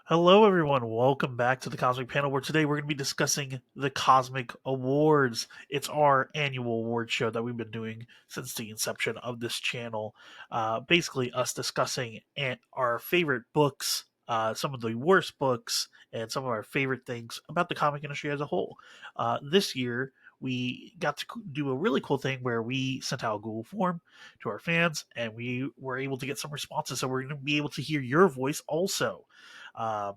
Hello, everyone. Welcome back to the Cosmic Panel, where today we're going to be discussing the Cosmic Awards. It's our annual award show that we've been doing since the inception of this channel. Basically, us discussing our favorite books, some of the worst books, and some of our favorite things about the comic industry as a whole. This year, we got to do a really cool thing where we sent out a Google form to our fans, and we were able to get some responses. So we're going to be able to hear your voice also. Um,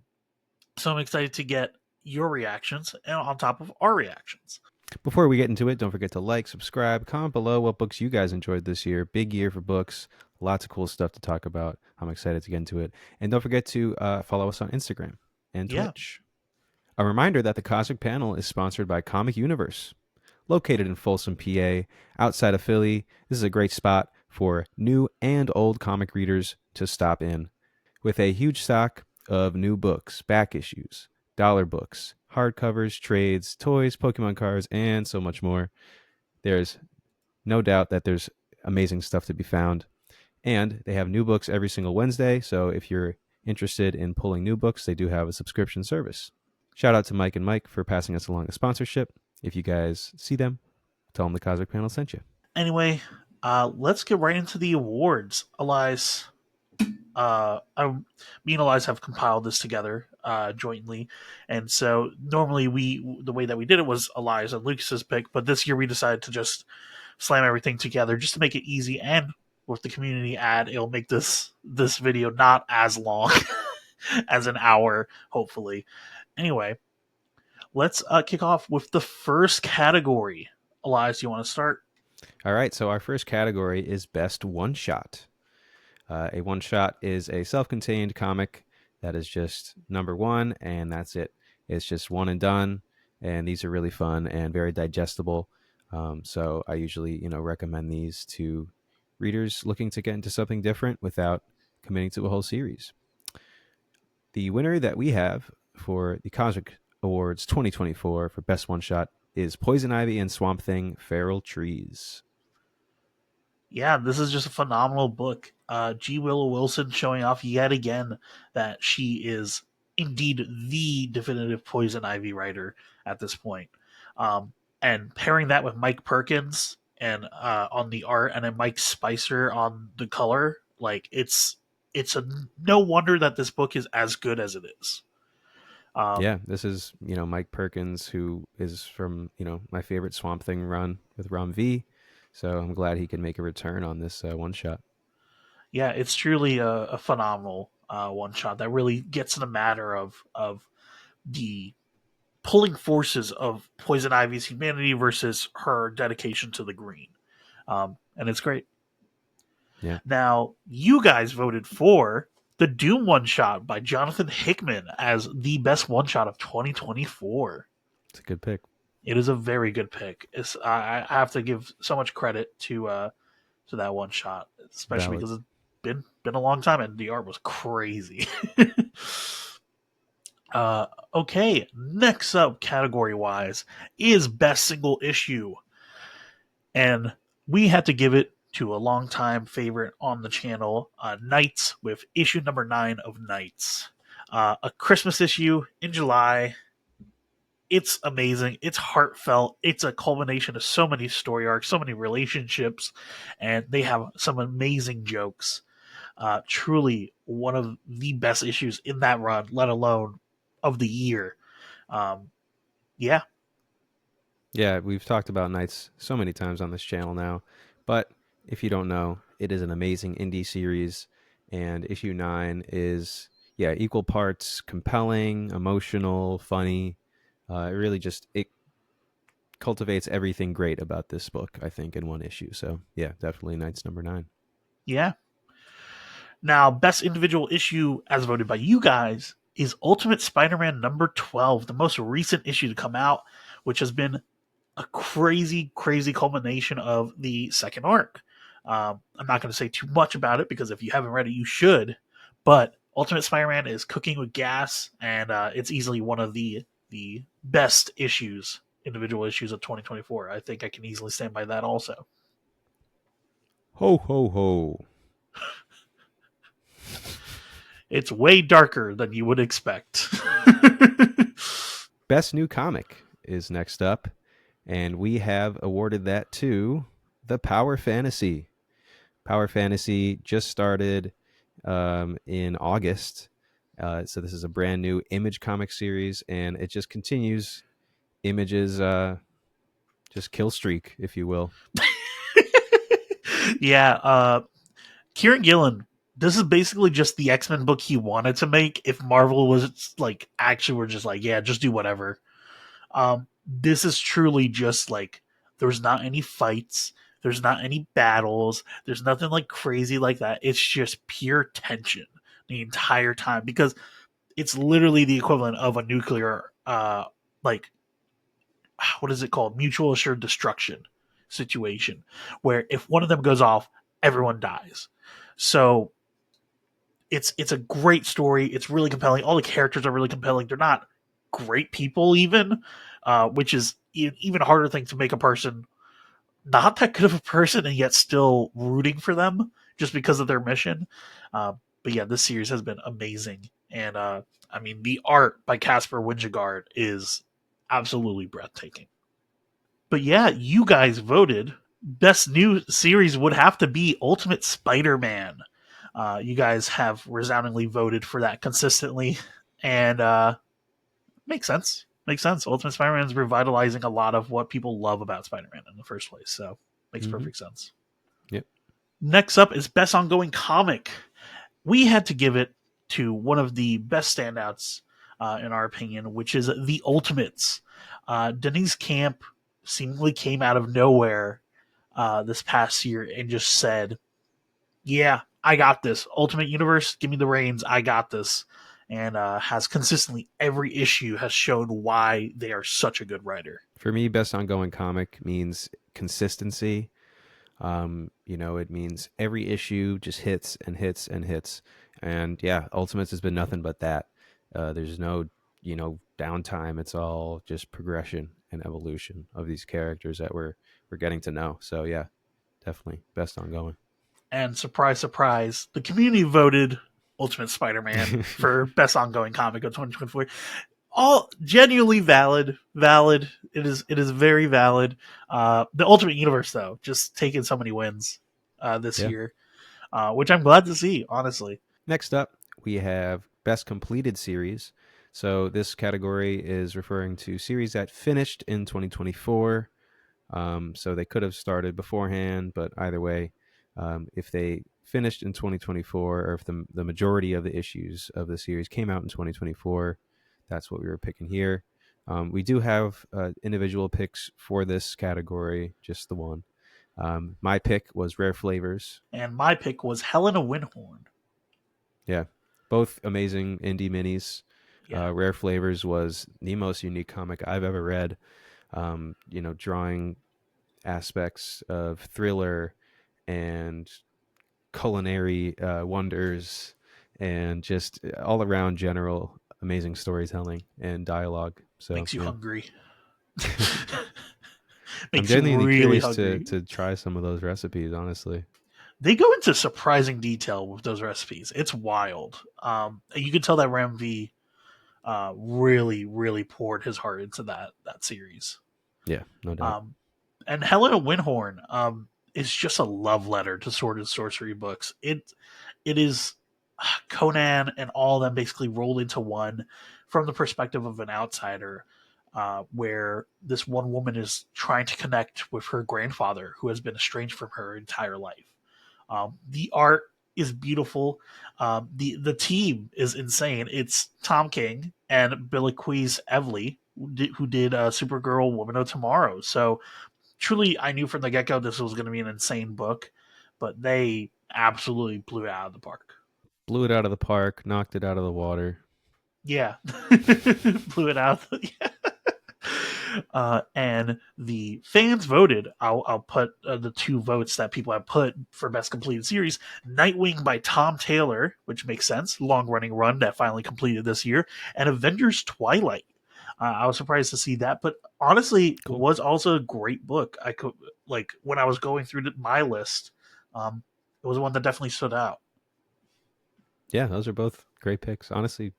so I'm excited to get your reactions and on top of our reactions. Before we get into it, don't forget to like, subscribe, comment below what books you guys enjoyed this year. Big year for books. Lots of cool stuff to talk about. I'm excited to get into it. And don't forget to follow us on Instagram and Yeah. Twitch. A reminder that the Cosmic Panel is sponsored by Comic Universe. Located in Folsom, PA, outside of Philly, this is a great spot for new and old comic readers to stop in. With a huge stock of new books, back issues, dollar books, hardcovers, trades, toys, Pokemon cards, and so much more. There's no doubt that there's amazing stuff to be found. And they have new books every single Wednesday. So if you're interested in pulling new books, they do have a subscription service. Shout out to Mike and Mike for passing us along the sponsorship. If you guys see them, tell them the Cosmic Panel sent you. Anyway, let's get right into the awards. Elias, me and Elias have compiled this together jointly, and so normally the way that we did it was Elias and Lucas's pick, but this year we decided to just slam everything together just to make it easy. And with the community ad, it'll make this video not as long as an hour, hopefully. Anyway, let's kick off with the first category. Elias, you want to start? All right, so our first category is Best One Shot. A one shot is a self contained comic that is just number one, and that's it. It's just one and done. And these are really fun and very digestible. So I usually, recommend these to readers looking to get into something different without committing to a whole series. The winner that we have for the Cosmic Awards 2024 for Best One Shot is Poison Ivy and Swamp Thing Feral Trees. Yeah, this is just a phenomenal book. G. Willow Wilson showing off yet again that she is indeed the definitive Poison Ivy writer at this point. Um, and pairing that with Mike Perkins and on the art, and then Mike Spicer on the color, like it's a no wonder that this book is as good as it is. Um, Yeah, this is, Mike Perkins, who is from, my favorite Swamp Thing run with Rom V. So I'm glad he can make a return on this one shot. yeah, it's truly a phenomenal one shot that really gets to the matter of the pulling forces of Poison Ivy's humanity versus her dedication to the green. And it's great. Yeah, Now, you guys voted for the Doom one shot by Jonathan Hickman as the best one shot of 2024. it's a good pick. It is a very good pick. I have to give so much credit to that one shot, especially Valid. because it's been a long time and the art was crazy. Uh, okay, next up, category wise, is best single issue. And we had to give it to a longtime favorite on the channel, Knights, with issue number 9 of Knights. A Christmas issue in July. It's amazing. It's heartfelt. It's a culmination of so many story arcs, so many relationships, and they have some amazing jokes. Truly one of the best issues in that run, let alone of the year. Um, yeah, Yeah, we've talked about Knights so many times on this channel now. But if you don't know, it is an amazing indie series. And issue 9 is, yeah, equal parts compelling, emotional, funny. It really just, it cultivates everything great about this book, I think, in one issue. So yeah, definitely Knights number 9. yeah. Now, best individual issue, as voted by you guys, is Ultimate Spider Man number 12, the most recent issue to come out, which has been a crazy, crazy culmination of the second arc. I'm not going to say too much about it because if you haven't read it, you should. But Ultimate Spider Man is cooking with gas, and it's easily one of the best issues, individual issues of 2024. I think I can easily stand by that also. Ho, ho, ho. It's way darker than you would expect. Best new comic is next up, and we have awarded that to the Power Fantasy. Power Fantasy just started in August. So this is a brand new Image comic series, and it just continues Image's just kill streak, if you will. Yeah, Kieran Gillen. This is basically just the X-Men book he wanted to make. If Marvel was like actually were just like, yeah, just do whatever. This is truly just like there's not any fights, there's not any battles, there's nothing like crazy like that. It's just pure tension the entire time because it's literally the equivalent of a nuclear like what is it called? Mutual assured destruction situation where if one of them goes off, everyone dies. So it's a great story. It's really compelling. All the characters are really compelling. They're not great people even, which is even harder thing to make a person not that good of a person and yet still rooting for them just because of their mission. But yeah, this series has been amazing, and I mean the art by Casper Wingegard is absolutely breathtaking. But yeah, you guys voted best new series would have to be Ultimate Spider-Man. You guys have resoundingly voted for that consistently, and makes sense. Makes sense. Ultimate Spider-Man is revitalizing a lot of what people love about Spider-Man in the first place, so makes Mm-hmm. perfect sense. Yep. Next up is best ongoing comic. We had to give it to one of the best standouts, in our opinion, which is The Ultimates. Denise Camp seemingly came out of nowhere this past year and just said, yeah, I got this. Ultimate Universe, give me the reins. I got this. And has consistently every issue has shown why they are such a good writer. For me, best ongoing comic means consistency. It means every issue just hits and hits and hits. And yeah, Ultimates has been nothing but that. There's no, downtime. It's all just progression and evolution of these characters that we're getting to know. So yeah, definitely best ongoing. And surprise, surprise, the community voted Ultimate Spider-Man for best ongoing comic of 2024. All genuinely valid. It is very valid. The Ultimate Universe though, just taking so many wins this Yeah. year, which I'm glad to see. Honestly, Next up, we have best completed series. So this category is referring to series that finished in 2024. So they could have started beforehand, but either way, if they finished in 2024, or if the majority of the issues of the series came out in 2024, that's what we were picking here. We do have individual picks for this category, just the one. My pick was Rare Flavors. and my pick was Helena Winhorn. Yeah, both amazing indie minis. Yeah, Rare Flavors was the most unique comic I've ever read. Drawing aspects of thriller and culinary wonders and just all around general amazing storytelling and dialogue. So makes you yeah, hungry. I'm Makes you genuinely really curious to hungry. to try some of those recipes. Honestly, They go into surprising detail with those recipes. It's wild. And you can tell that Ram V really, really poured his heart into that series. yeah, no doubt. Um, and Helena Winhorn is just a love letter to Sword and Sorcery books. It is Conan and all of them basically rolled into one from the perspective of an outsider, where this one woman is trying to connect with her grandfather who has been estranged from her entire life. The art is beautiful. The team is insane. It's Tom King and Billiquise Evely who did Supergirl, Woman of Tomorrow. So truly, I knew from the get go this was going to be an insane book, but they absolutely blew it out of the park. Blew it out of the park, knocked it out of the water. Yeah, blew it out. Yeah. And the fans voted. I'll put the two votes that people have put for best completed series: Nightwing by Tom Taylor, which makes sense, long running run that finally completed this year, and Avengers Twilight. I was surprised to see that, but honestly, Cool. was also a great book. I could like when I was going through my list, it was one that definitely stood out. Yeah, those are both great picks. Honestly,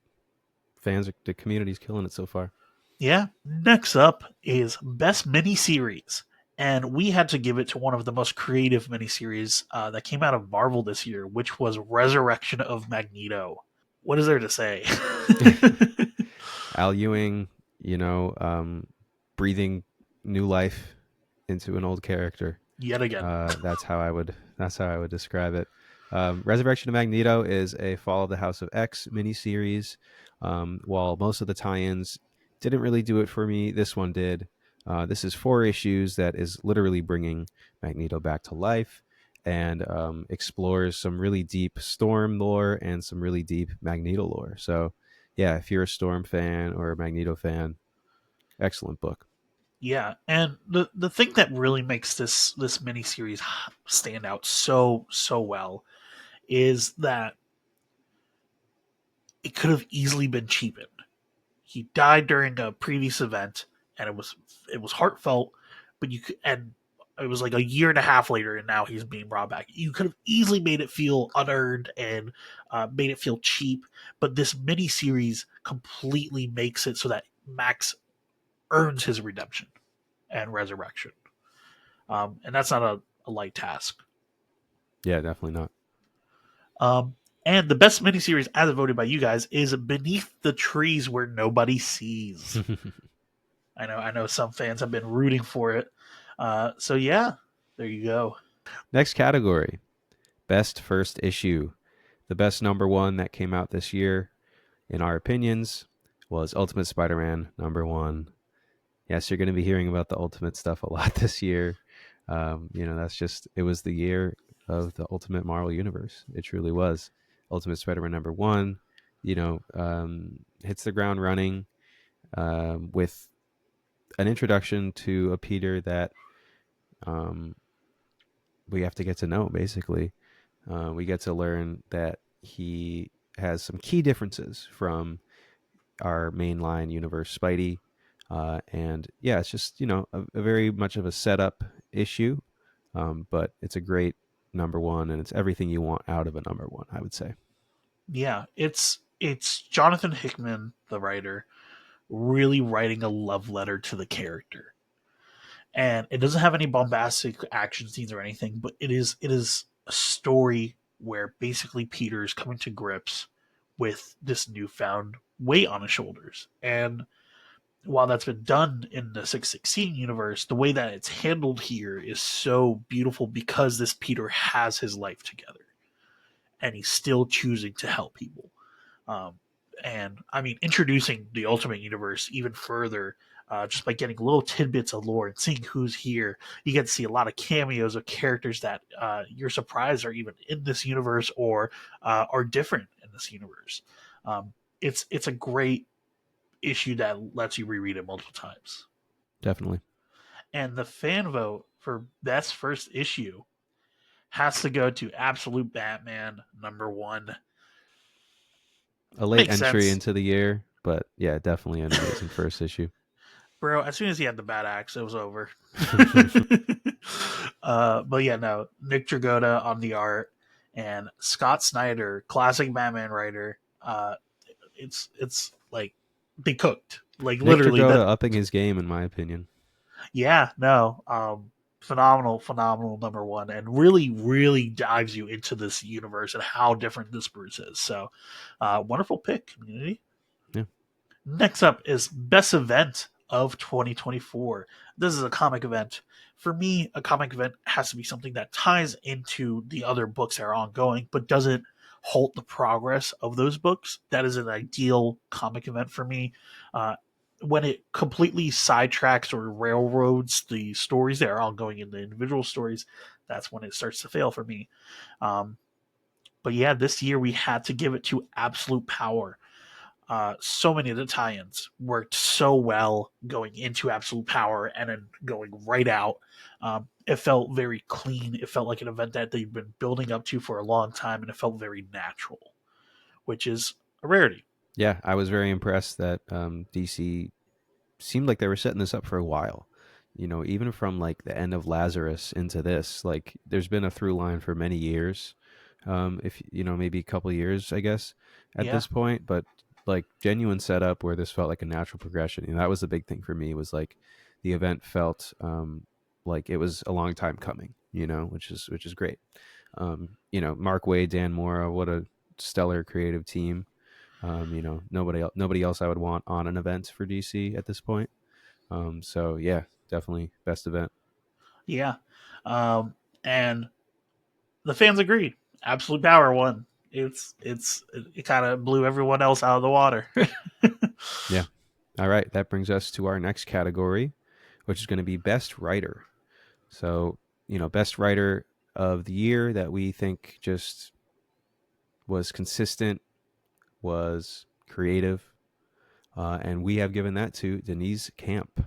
the community's killing it so far. Yeah. Next up is best miniseries. And we had to give it to one of the most creative miniseries that came out of Marvel this year, which was Resurrection of Magneto. What is there to say? Al Ewing, you know, breathing new life into an old character. Yet again. That's how I would describe it. Resurrection of Magneto is a Fall of the House of X miniseries. While most of the tie-ins didn't really do it for me, this one did. This is 4 issues that is literally bringing Magneto back to life and explores some really deep Storm lore and some really deep Magneto lore. So, yeah, if you're a Storm fan or a Magneto fan, excellent book. Yeah, and the thing that really makes this miniseries stand out so well is that it could have easily been cheapened. He died during a previous event, and it was heartfelt, but you could, and it was like a year and a half later, and now he's being brought back. You could have easily made it feel unearned and made it feel cheap, but this miniseries completely makes it so that Max earns his redemption and resurrection. And that's not a light task. Yeah, definitely not. Um, and the best miniseries, as voted by you guys, is Beneath the Trees Where Nobody Sees. I know some fans have been rooting for it. So yeah, there you go. Next category, best first issue. The best number one that came out this year, in our opinions, was Ultimate Spider-Man #1. Yes, you're going to be hearing about the Ultimate stuff a lot this year. That's just, it was the year of the Ultimate Marvel Universe. It truly was. Ultimate Spider-Man #1, hits the ground running with an introduction to a Peter that um, we have to get to know, basically. We get to learn that he has some key differences from our mainline universe Spidey. And yeah, it's just, a very much of a setup issue, but it's a great #1, and it's everything you want out of a #1, I would say. Yeah, it's Jonathan Hickman, the writer, really writing a love letter to the character. And it doesn't have any bombastic action scenes or anything, but it is a story where basically Peter is coming to grips with this newfound weight on his shoulders. And while that's been done in the 616 universe, the way that it's handled here is so beautiful because this Peter has his life together and he's still choosing to help people. Um, and I mean, introducing the Ultimate Universe even further, just by getting little tidbits of lore and seeing who's here, you get to see a lot of cameos of characters that you're surprised are even in this universe or are different in this universe. It's a great issue that lets you reread it multiple times. Definitely. And the fan vote for best first issue has to go to Absolute Batman #1. A late Makes entry sense. into the year, but yeah, definitely an amazing first issue. Bro, as soon as he had the bad axe, it was over. But yeah, no, Nick Dragotta on the art and Scott Snyder, classic Batman writer. It's like they cooked, like Nick literally that. Dragotta upping his game, in my opinion. Yeah, no, phenomenal #1, and really dives you into this universe and how different this Bruce is. So, wonderful pick, community. Yeah, Next up is Best Event of 2024. This is a comic event. For me, a comic event has to be something that ties into the other books that are ongoing, but doesn't halt the progress of those books. That is an ideal comic event for me. Uh, when it completely sidetracks or railroads the stories that are ongoing in the individual stories, that's when it starts to fail for me. Um, but yeah, this year we had to give it to Absolute Power. So many of the tie-ins worked so well going into Absolute Power and then going right out. It felt very clean. It felt like an event that they've been building up to for a long time, and it felt very natural, which is a rarity. yeah, I was very impressed that DC seemed like they were setting this up for a while. Even from like the end of Lazarus into this, like there's been a through line for many years If you know, maybe a couple of years, I guess, at Yeah. this point. But like genuine setup where this felt like a natural progression. You know, that was the big thing for me. Was like the event felt like it was a long time coming. You know, which is great. You know, Mark Wade, Dan Mora, what a stellar creative team. You know, nobody else I would want on an event for DC at this point. So yeah, definitely best event. Yeah. And the fans agreed. Absolute Power won. It kind of blew everyone else out of the water. Yeah. All right, that brings us to our next category, which is going to be best writer. So, you know, best writer of the year that we think just was consistent, was creative, and we have given that to Denise Camp.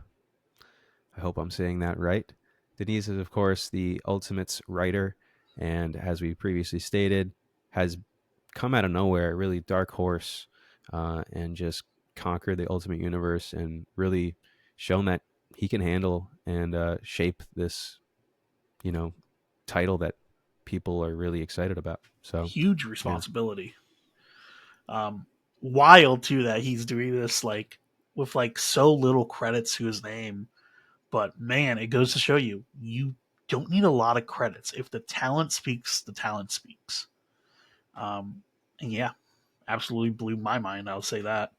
I hope I'm saying that right. Denise is, of course, the Ultimates writer, and as we previously stated, has come out of nowhere, really dark horse, and just conquered the Ultimate Universe and really shown that he can handle and shape this, you know, title that people are really excited about. So, Huge yeah. responsibility. Um, Wild too that he's doing this like with like so little credits to his name. But man, it goes to show you don't need a lot of credits. If the talent speaks, the talent speaks. And yeah, absolutely blew my mind. I'll say that.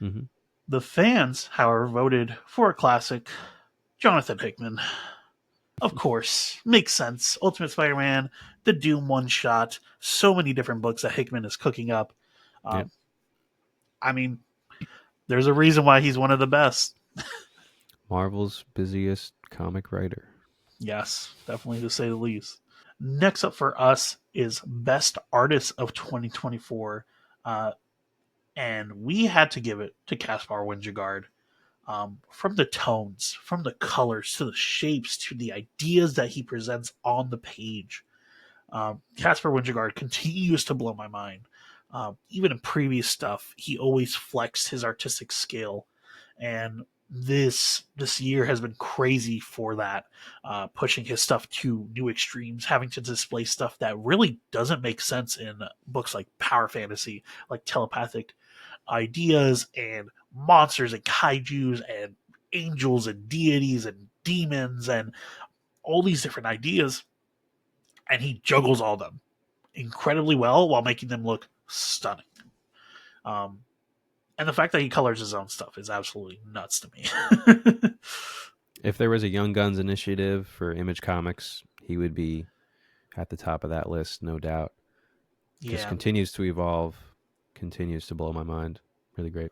Mm-hmm. The fans, however, voted for a classic, Jonathan Hickman. Of course, makes sense. Ultimate Spider-Man, the Doom one shot, so many different books that Hickman is cooking up. Yeah. Um, I mean, there's a reason why he's one of the best. Marvel's busiest comic writer. Yes, definitely to say the least. Next up for us is Best Artist of 2024. Uh, and we had to give it to Caspar Wingegaard. From the tones, from the colors, to the shapes, to the ideas that he presents on the page. Caspar Wingegaard continues to blow my mind. Even in previous stuff, he always flexed his artistic skill, and this year has been crazy for that. Pushing his stuff to new extremes, having to display stuff that really doesn't make sense in books like power fantasy, like telepathic ideas and monsters and kaiju's and angels and deities and demons and all these different ideas, and he juggles all of them incredibly well while making them look stunning. Um, and the fact that he colors his own stuff is absolutely nuts to me. If there was a Young Guns initiative for Image Comics, he would be at the top of that list, no doubt. Just Yeah. continues to evolve, continues to blow my mind. Really great.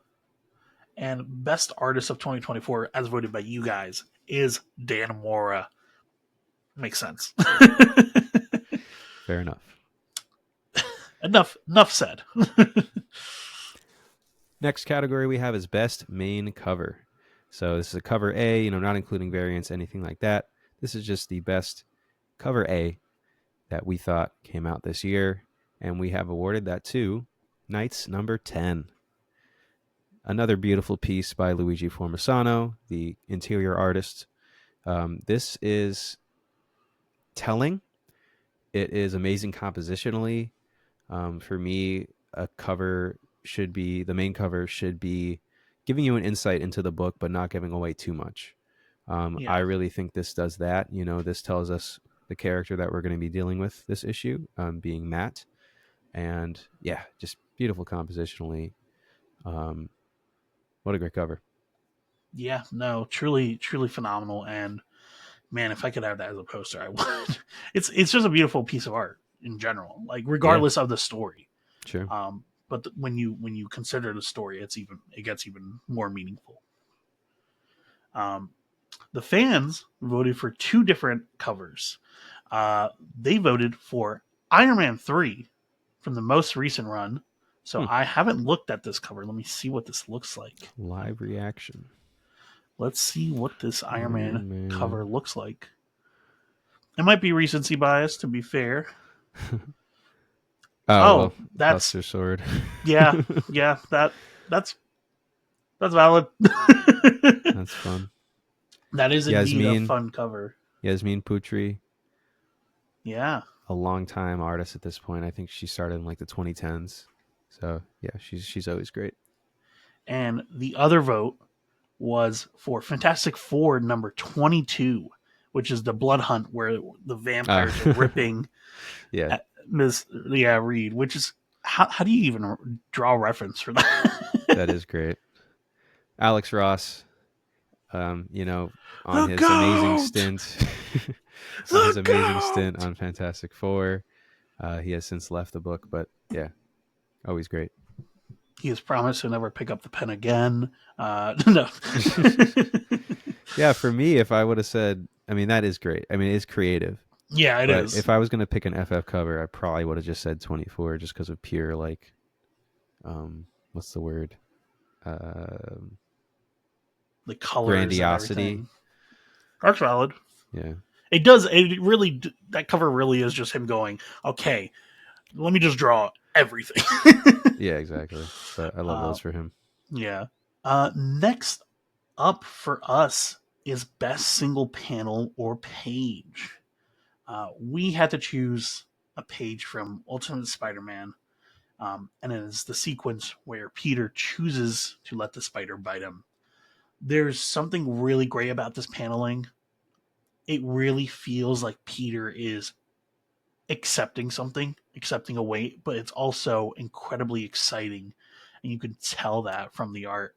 And best artist of 2024, as voted by you guys, is Dan Mora. Makes sense. Fair enough. enough said. Next category we have is best main cover. So this is a cover A, you know, not including variants, anything like that. This is just the best cover A that we thought came out this year, and we have awarded that to Knights number 10. Another beautiful piece by Luigi Formisano, the interior artist. This is telling. It is amazing compositionally. For me, the main cover should be giving you an insight into the book, but not giving away too much. I Yeah. really think this does that. You know, this tells us the character that we're going to be dealing with this issue, being Matt. And yeah, just beautiful compositionally. Um, what a great cover. Yeah. No, truly phenomenal. And man, if I could have that as a poster, I would. It's just a beautiful piece of art in general, like Yeah, regardless of the story. sure. But when you consider the story, it gets even more meaningful. Um, the fans voted for two different covers. They voted for Iron Man 3 from the most recent run. So Hmm. I haven't looked at this cover. Let me see what this looks like. Live reaction. Let's see what this Iron Man Iron cover Man. looks like. It might be recency bias, to be fair. Oh, Oh, well, that's Buster Sword. yeah, yeah. That's that's valid. That's fun. That is indeed a Yasmin. fun cover. Yasmin Putri. Yeah. a long time artist at this point. I think she started in like the 2010s. So yeah, she's always great. And the other vote was for Fantastic Four number 22, which is the blood hunt where the Uh, vampires are ripping yeah, at Miss Reed, which is how do you even draw a reference for that that? is great. Alex Ross, on The his amazing goat, stint, on his the amazing stint goat. on Fantastic Four. He has since left the book, but yeah, always great. He has promised to never pick up the pen again. No. Yeah, for me, if I would have said, I mean, that is great. I mean, it's creative. Yeah, it But is. if I was going to pick an FF cover, I probably would have just said 24 just because of pure, like, what's the word? Um The colors and Grandiosity. everything. That's valid. Yeah. It does. It really. That cover really is just him going, okay, let me just draw everything. Yeah, exactly. But I love uh, those for him. yeah. Next up for us is best single panel or page. We had to choose a page from Ultimate Spider-Man, and it is the sequence where Peter chooses to let the spider bite him. There's something really great about this paneling. It really feels like Peter is accepting something, accepting a weight, but it's also incredibly exciting, and you can tell that from the art.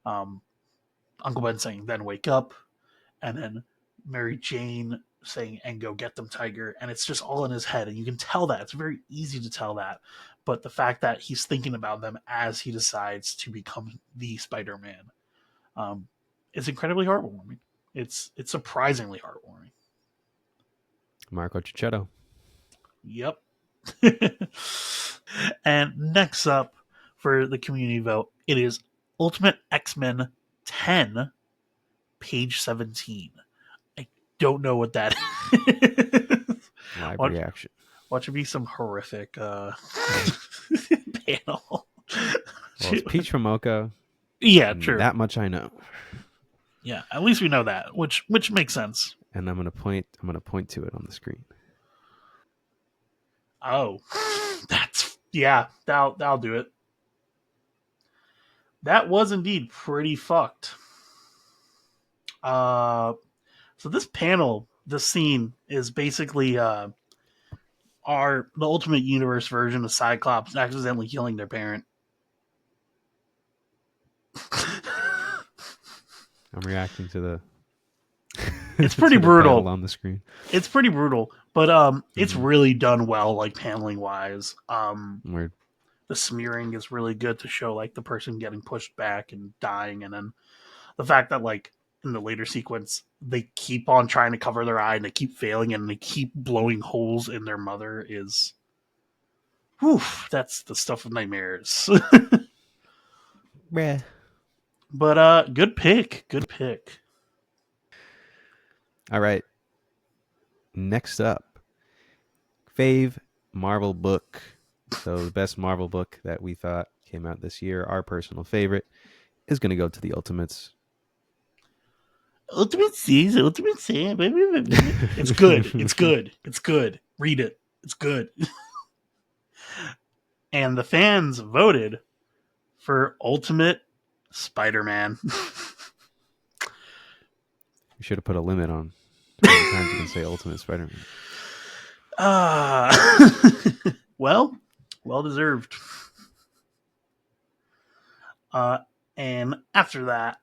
Um, Uncle Ben saying, "Then wake up," and then Mary Jane saying, "And go get them, Tiger," and it's just all in his head, and you can tell that. It's very easy to tell that, but the fact that he's thinking about them as he decides to become the Spider-Man, um, is incredibly heartwarming. It's surprisingly heartwarming. Marco Cicchetto. Yep. And next up for the community vote, it is Ultimate X-Men 10, page 17. I don't know what that is. Live Watch, reaction. watch it be some horrific panel. Well, it's Peach from Mocha, Yeah, and true. that much I know. Yeah, at least we know that, which makes sense. And I'm gonna point to it on the screen. Oh, that's yeah. That'll do it. That was indeed pretty fucked. Uh, So this panel, this scene is basically the Ultimate Universe version of Cyclops accidentally killing their parent. I'm reacting to the It's pretty to the panel brutal. on the screen. It's pretty brutal, but it's Mm-hmm. really done well, like paneling wise. Weird. The smearing is really good to show like the person getting pushed back and dying, and then the fact that like in the later sequence they keep on trying to cover their eye and they keep failing and they keep blowing holes in their mother is, whew, that's the stuff of nightmares. Bruh. But good pick, good pick. All right. Next up, fave Marvel book. So the best Marvel book that we thought came out this year, our personal favorite, is going to go to the Ultimates. Ultimate Caesar, Ultimate Sam. It's good. It's good. It's good. Read it. It's good. And the fans voted for Ultimate Spider-Man. We should have put a limit on how many times you can say Ultimate Spider-Man. uh, well, well deserved. Uh, and after that,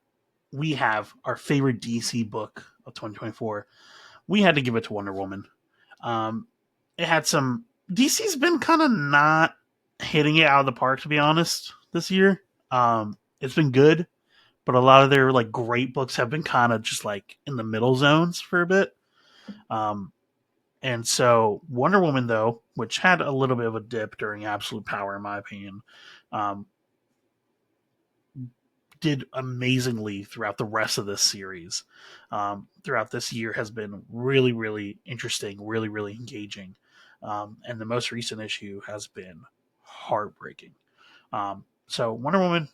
we have our favorite DC book of 2024. We had to give it to Wonder Woman. Um, it had some. DC's been kind of not hitting it out of the park, to be honest, this year. It's been good, but a lot of their like great books have been kind of just like in the middle zones for a bit. Um, and so Wonder Woman, though, which had a little bit of a dip during Absolute Power, in my opinion, um, did amazingly throughout the rest of this series. Throughout this year has been really, really interesting, really, really engaging. And the most recent issue has been heartbreaking. So Wonder Woman,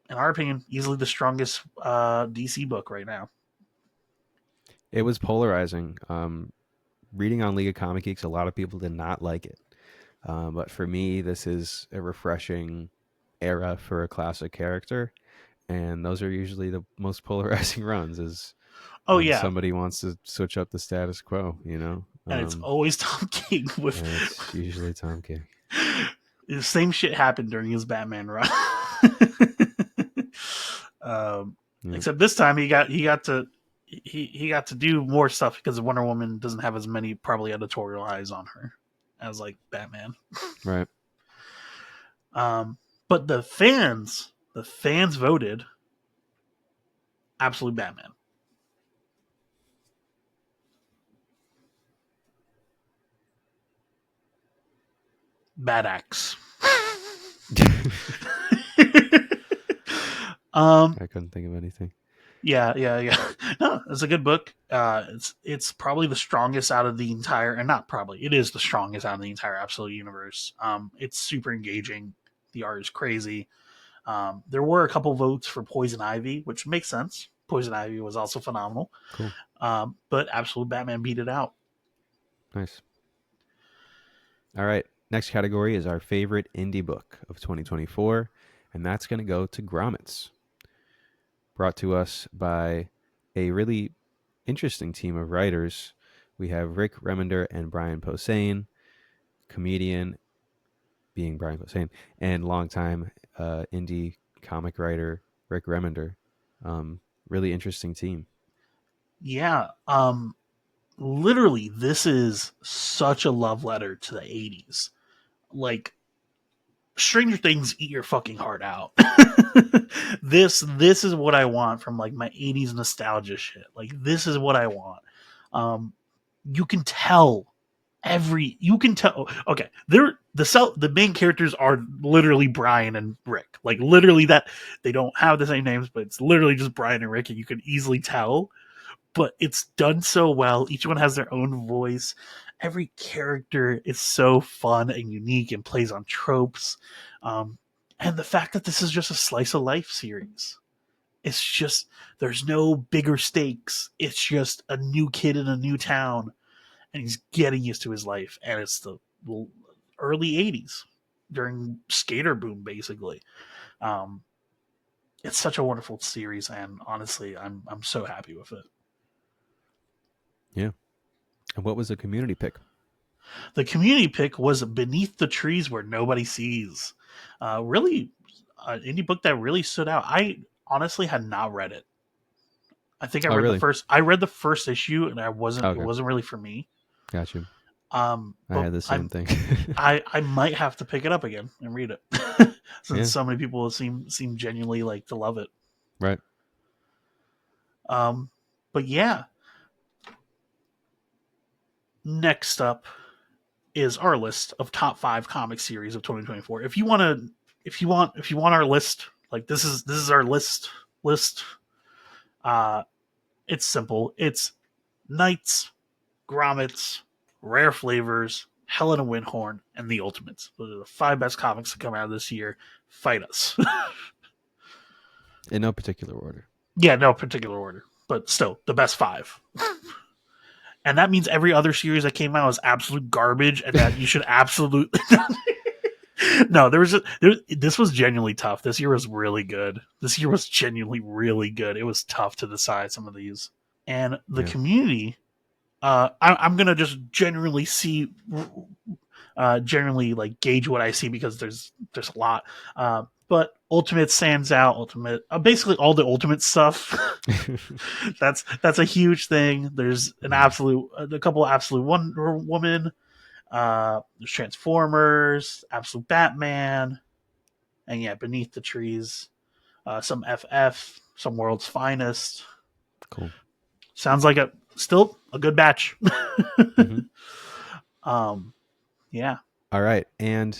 in our opinion, easily the strongest DC book right now. It was polarizing. reading on League of Comic Geeks, a lot of people did not like it. But for me, this is a refreshing era for a classic character, and those are usually the most polarizing runs. Is Oh when yeah, somebody wants to switch up the status quo, and it's always Tom King with and it's usually Tom King. the same shit happened during his Batman run. Yep. Except this time he got to do more stuff because Wonder Woman doesn't have as many probably editorial eyes on her as like Batman. Right. But the fans voted absolute Batman. Bad Axe. um, I couldn't think of anything. yeah. No, it's a good book. It's probably the strongest out of the entire, and not probably, it is the strongest out of the entire Absolute universe. It's super engaging. The art is crazy. There were a couple votes for Poison Ivy, which makes sense. Poison Ivy was also phenomenal. Cool. But Absolute Batman beat it out. Nice. All right. Next category is our favorite indie book of 2024, and that's going to go to Grommets. Brought to us by a really interesting team of writers. We have Rick Remender and Brian Posehn, comedian being Brian Posehn, and longtime indie comic writer Rick Remender. Really interesting team. Yeah. Literally, this is such a love letter to the 80s. Like, Stranger Things eat your fucking heart out. This is what I want from like my 80s nostalgia shit. Like, this is what I want. Um you can tell okay, the main characters are literally Brian and Rick. Like, literally, that they don't have the same names, but it's literally just Brian and Rick, and you can easily tell. But it's done so well. Each one has their own voice. Every character is so fun and unique and plays on tropes. Um, and the fact that this is just a slice of life series. It's just, there's no bigger stakes. It's just a new kid in a new town, and he's getting used to his life. And it's the early 80s during skater boom, basically. Um, it's such a wonderful series, and honestly, I'm so happy with it. Yeah. And what was the community pick? The community pick was Beneath the Trees Where Nobody Sees. Really, an indie book that really stood out. I honestly had not read it. I think I Oh, read the really? first. I read the first issue, and I wasn't. It Okay. wasn't really for me. Got you. I But had the same thing. I might have to pick it up again and read it, since Yeah. so many people seem genuinely like to love it. Right. Um, but yeah, next up is our list of top 5 comic series of 2024. If you want our list, like, this is our list. Uh, it's simple. It's Knights, Grommets, Rare Flavors, Helena Windhorn, and The Ultimates. Those are the 5 best comics to come out of this year. Fight us. In no particular order. Yeah, no particular order, but still the best 5. And that means every other series that came out is absolute garbage, and that you should absolutely. No, this was genuinely tough. This year was really good. This year was genuinely really good. It was tough to decide some of these. And the Yeah. community, I'm gonna just generally like gauge what I see, because there's a lot. But Ultimate stands out. Ultimate, basically all the Ultimate stuff. That's a huge thing. There's a couple of Absolute Wonder Woman. There's Transformers, Absolute Batman, and yeah, Beneath the Trees. Some FF, some World's Finest. Cool. Sounds like still a good batch. Mm-hmm. Yeah. All right. And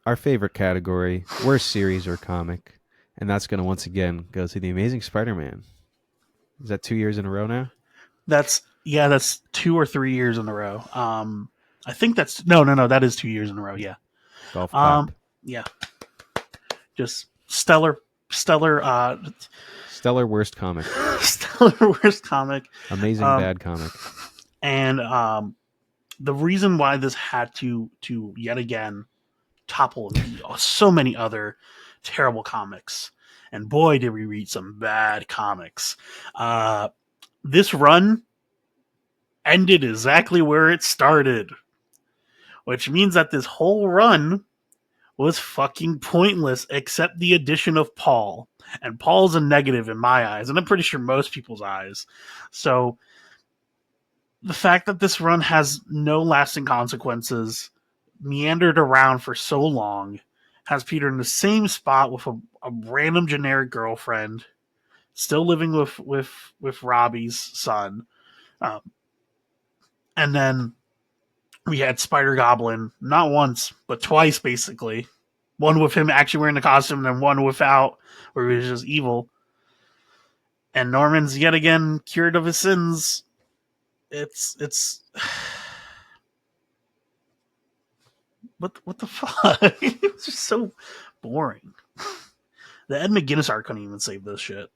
our favorite category, worst series or comic. And that's going to once again go to The Amazing Spider-Man. Is that 2 years in a row now? That's 2 or 3 years in a row. I think that's no. That is 2 years in a row. Yeah. Golf clap. Yeah. Just stellar, Stellar worst comic. stellar worst comic. Amazing bad comic. And the reason why this had to yet again topple so many other terrible comics, and boy, did we read some bad comics. This run ended exactly where it started, which means that this whole run was fucking pointless except the addition of Paul. And Paul's a negative in my eyes, and I'm pretty sure most people's eyes. So the fact that this run has no lasting consequences, meandered around for so long, has Peter in the same spot with a random generic girlfriend, still living with Robbie's son, um, and then we had Spider Goblin not once but twice, basically. One with him actually wearing the costume, and then one without, where he was just evil. And Norman's yet again cured of his sins. It's what the fuck? It's just so boring. The Ed McGuinness art couldn't even save this shit.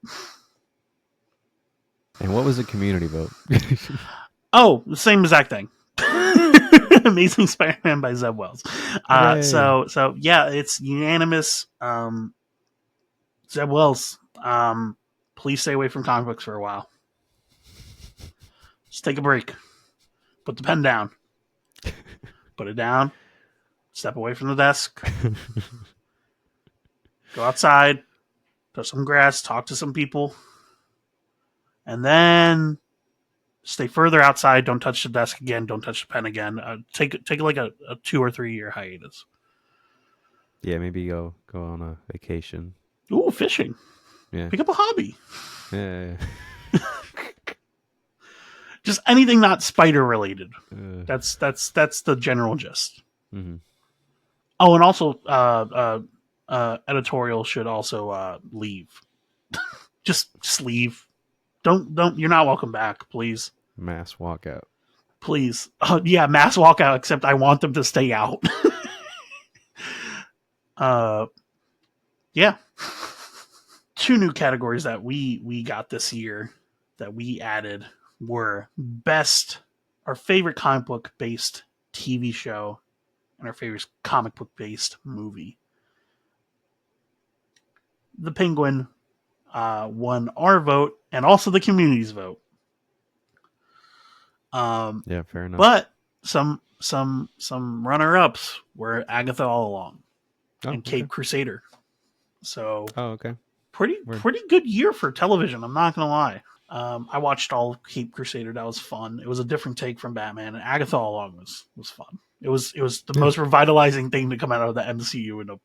And what was the community vote? Oh, the same exact thing. Amazing Spider-Man by Zeb Wells. So yeah, it's unanimous. Zeb Wells, please stay away from comic books for a while. Just take a break. Put the pen down. Put it down. Step away from the desk. Go outside. Touch some grass. Talk to some people. And then stay further outside. Don't touch the desk again. Don't touch the pen again. Take like a 2 or 3 year hiatus. Yeah, maybe go on a vacation. Ooh, fishing. Yeah. Pick up a hobby. Yeah. Just anything not spider related. That's the general gist. Mm-hmm. Oh, and also, editorial should also leave. just leave. Don't. You're not welcome back, please. Mass walkout. Please. Yeah, mass walkout. Except I want them to stay out. Yeah. 2 new categories that we got this year that we added were our favorite comic book based TV show and our favorite comic book based movie. The Penguin won our vote and also the community's vote. Yeah, fair enough. But some runner ups were Agatha All Along and Cape Crusader. So okay. Pretty good year for television. I'm not gonna lie. I watched all of Cape Crusader. That was fun. It was a different take from Batman, and Agatha All Along was fun. It was the most revitalizing thing to come out of the MCU in a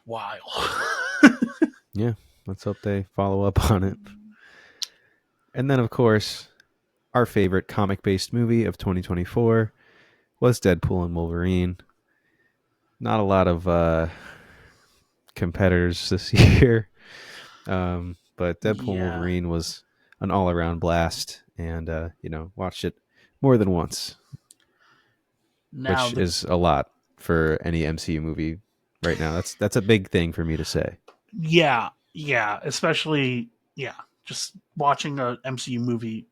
while. Yeah, let's hope they follow up on it. And then, of course, our favorite comic-based movie of 2024 was Deadpool and Wolverine. Not a lot of competitors this year, but Deadpool and Wolverine was an all-around blast, and watched it more than once, which is a lot for any MCU movie right now. That's a big thing for me to say. Yeah, especially just watching a MCU movie.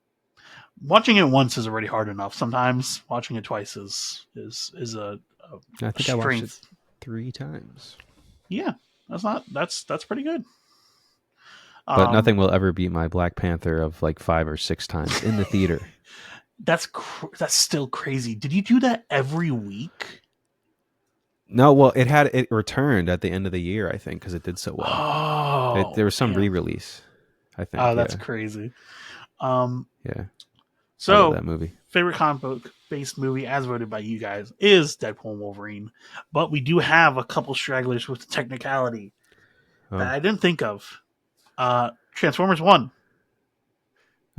Watching it once is already hard enough. Sometimes watching it twice is a I think strength. I watched it 3 times. Yeah, that's pretty good. But nothing will ever beat my Black Panther of like 5 or 6 times in the theater. That's still crazy. Did you do that every week? No, well, it returned at the end of the year, I think, because it did so well. Oh, there was some re-release, I think. Oh, that's crazy. Yeah. So, I love that movie. Favorite comic book based movie, as voted by you guys, is Deadpool and Wolverine. But we do have a couple stragglers with the technicality that I didn't think of. Transformers 1.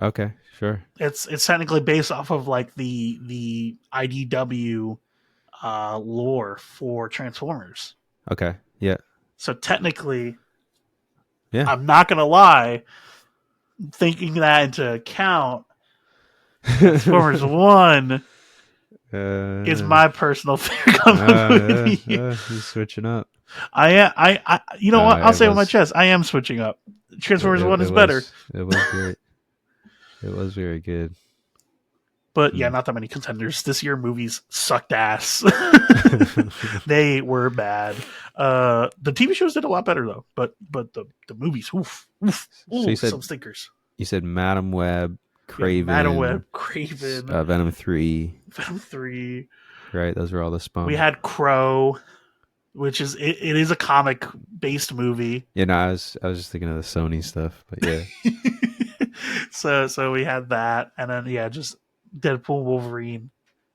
Okay, sure. It's technically based off of like the IDW lore for Transformers. Okay, yeah. So technically, yeah, I'm not gonna lie, taking that into account, Transformers 1 is my personal favorite comic movie. He's switching up. I you know what? I'll say it with my chest. I am switching up. Transformers 1 is better. It was great. It was very good. But yeah, Hmm. not that many contenders this year. Movies sucked ass. They were bad. The TV shows did a lot better though, but the movies, oof, oof, So ooh, some stinkers. you said Madam Web, We had Madam Craven, Web, Craven, Venom 3, Venom 3. right? Those were all the We spun. had Crow, which is it is a comic based movie. Yeah, no, I was just thinking of the Sony stuff, but yeah. So we had that, and then yeah, just Deadpool, Wolverine,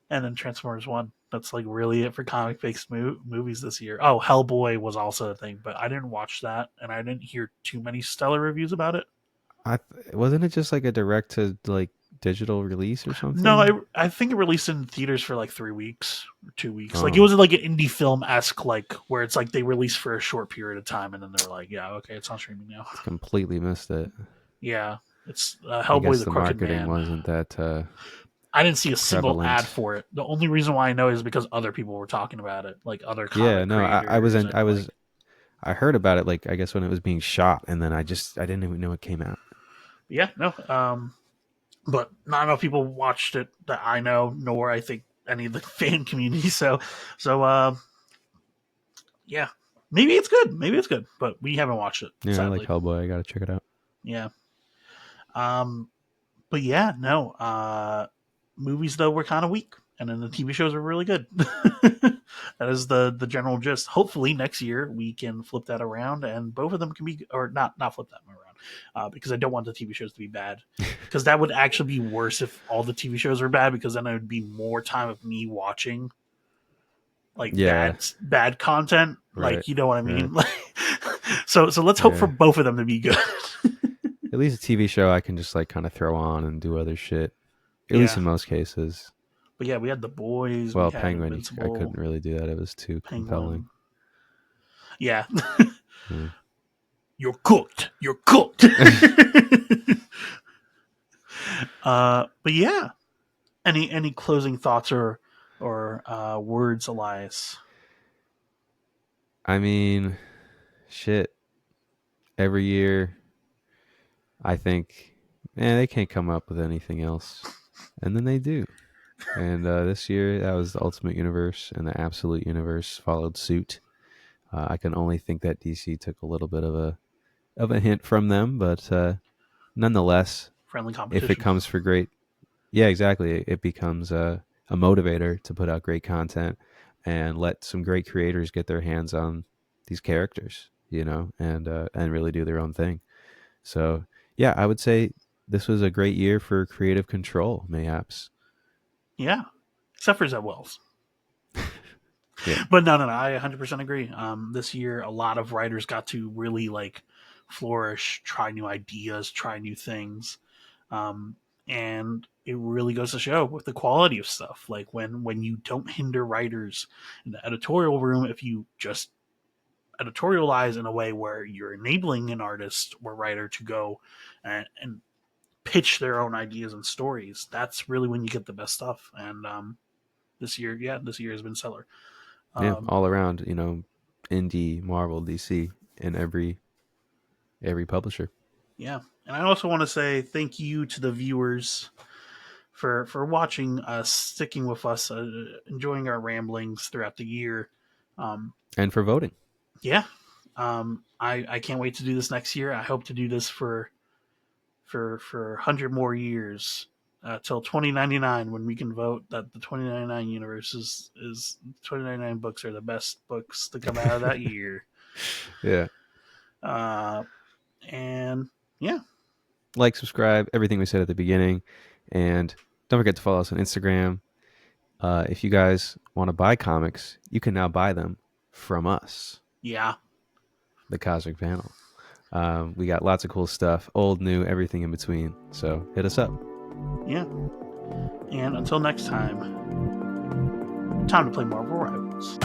and then Transformers One. That's like really it for comic based movies this year. Oh, Hellboy was also a thing, but I didn't watch that, and I didn't hear too many stellar reviews about it. Wasn't it just like a direct to like digital release or No, something? I think it released in theaters for like 3 weeks or 2 weeks. Like it Oh, was like an indie film esque, like where it's like they released for a short period of time, and then they're like, yeah, okay, it's on streaming now. completely missed it. Yeah, it's I Hellboy guess the the Crooked marketing Man. wasn't that I didn't see a single ad prevalent. for it. The only reason why I know is because other people were talking about it, like other Yeah, comic no, I creators, wasn't. and like I heard about it like I guess when it was being shot, and then I didn't even know it came out. yeah, no. But not enough people watched it that I know, nor I think any of the fan community. So yeah, maybe it's good. Maybe it's good, but we haven't watched it, Yeah, I like sadly. Hellboy. I gotta check it out. Yeah. Um, but yeah, no. Movies though were kind of weak, and then the TV shows were really good. That is the general gist. Hopefully next year we can flip that around, and both of them can be, or not flip that around, because I don't want the TV shows to be bad, because that would actually be worse if all the TV shows were bad, because then it would be more time of me watching like Yeah, bad content, right, like you know what I right. mean. So let's hope for Yeah, both of them to be good. at least a TV show I can just like kind of throw on and do other shit. At least Yeah, in most cases. but yeah, we had The Boys, we Well, had Penguin, I Invincible, couldn't really do that. It was too compelling. Penguin. Yeah, Yeah. you're cooked. You're cooked. But yeah, any closing thoughts or words, Elias? I mean, shit. Every year, I think, man, they can't come up with anything else, and then they do. And this year, that was the Ultimate Universe, and the Absolute Universe followed suit. I can only think that DC took a little bit of a hint from them, but nonetheless, Friendly if it competition. comes for great, yeah, exactly, it becomes a motivator to put out great content and let some great creators get their hands on these characters, and really do their own thing. So, yeah, I would say this was a great year for creative control, mayhaps. Yeah, except for Zeb Wells. Yeah, But no, I 100% agree. This year, a lot of writers got to really like flourish, try new ideas, try new things, and it really goes to show with the quality of stuff. Like when you don't hinder writers in the editorial room, if you just editorialize in a way where you're enabling an artist or writer to go and pitch their own ideas and stories, that's really when you get the best stuff. And this year has been stellar. yeah, Um, all around, indie, Marvel, DC, and every publisher. Yeah, and I also want to say thank you to the viewers for watching us, sticking with us, enjoying our ramblings throughout the year. Um, And for voting. yeah, I can't wait to do this next year. I hope to do this for 100 more years, till 2099, when we can vote that the 2099 universe is 2099 books are the best books to come out of that year. Yeah. Uh, and yeah, Like, subscribe, everything we said at the beginning. And don't forget to follow us on Instagram. If you guys want to buy comics, you can now buy them from us, yeah, the Cosmic Panel. We got lots of cool stuff, old, new, everything in between. So hit us up. yeah. And until next time, time to play Marvel Rivals.